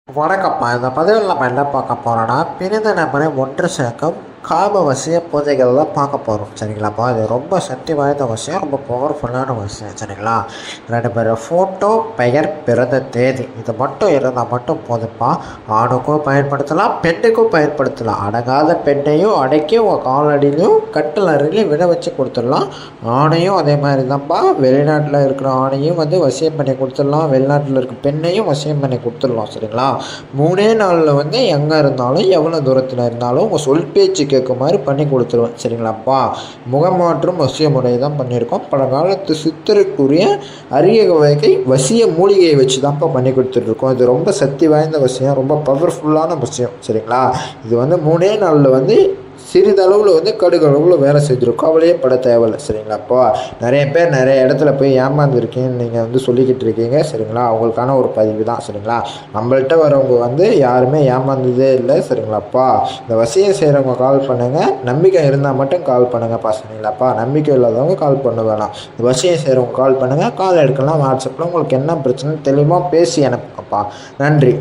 வணக்கம்ப்பா. இந்த பதிவில் நம்ம என்ன பார்க்க போகிறோன்னா, பிரிந்த நபரை ஒன்று சேர்க்கும் காம வசிய பூஜைகள் தான் பார்க்க போகிறோம். சரிங்களாப்பா? இது ரொம்ப சக்தி வாய்ந்த விஷயம், ரொம்ப பவர்ஃபுல்லான விஷயம். சரிங்களா? 2 பேர் ஃபோட்டோ, பெயர், பிறந்த தேதி இது மட்டும் இருந்தால் மட்டும் போதும்ப்பா. ஆணுக்கும் பயன்படுத்தலாம், பெண்ணுக்கும் பயன்படுத்தலாம். அடங்காத பெண்ணையும் அடக்கி உங்கள் காலடியிலையும் கட்டில் அருகிலையும் விட வச்சு கொடுத்துடலாம். ஆணையும் அதே மாதிரி தான்ப்பா. வெளிநாட்டில் இருக்கிற ஆணையும் வசியம் பண்ணி கொடுத்துடலாம், வெளிநாட்டில் இருக்க பெண்ணையும் வசியம் பண்ணி கொடுத்துடலாம். சரிங்களா? 3 நாளில் எங்கே இருந்தாலும் எவ்வளோ தூரத்தில் இருந்தாலும் உங்கள் சொல் பேச்சு கேட்க மாதிரி பண்ணி கொடுத்துருவேன். சரிங்களாப்பா? முகமாற்றும் வசிய முறை தான் பண்ணியிருக்கோம். பழங்காலத்து சித்தருக்குரிய அரிய வகை வசிய மூலிகையை வச்சு தான்ப்பா பண்ணி கொடுத்துட்ருக்கோம். இது ரொம்ப சக்தி வாய்ந்த விஷயம், ரொம்ப பவர்ஃபுல்லான விஷயம். சரிங்களா? இது 3 நாளில் சிறிதளவில் கடுகளவில் வேலை செஞ்சுருக்கோம். கவலையே பட தேவையில்லை. சரிங்களாப்பா? நிறைய பேர் நிறைய இடத்துல போய் ஏமாந்துருக்கீங்கன்னு நீங்கள் சொல்லிக்கிட்டு இருக்கீங்க. சரிங்களா? அவங்களுக்கான ஒரு பதிவு தான். சரிங்களா? நம்மள்கிட்ட வரவங்க யாருமே ஏமாந்ததே இல்லை. சரிங்களாப்பா? இந்த வசியம் செய்கிறவங்க கால் பண்ணுங்கள். நம்பிக்கை இருந்தால் மட்டும் கால் பண்ணுங்கப்பா. சரிங்களாப்பா? நம்பிக்கை இல்லாதவங்க கால் பண்ண வேணாம். இந்த வசியம் செய்கிறவங்க கால் பண்ணுங்கள். கால் எடுக்கலாம். வாட்ஸ்அப்பில் உங்களுக்கு என்ன பிரச்சனை தெளிவாக பேசி அனுப்புங்கப்பா. நன்றி.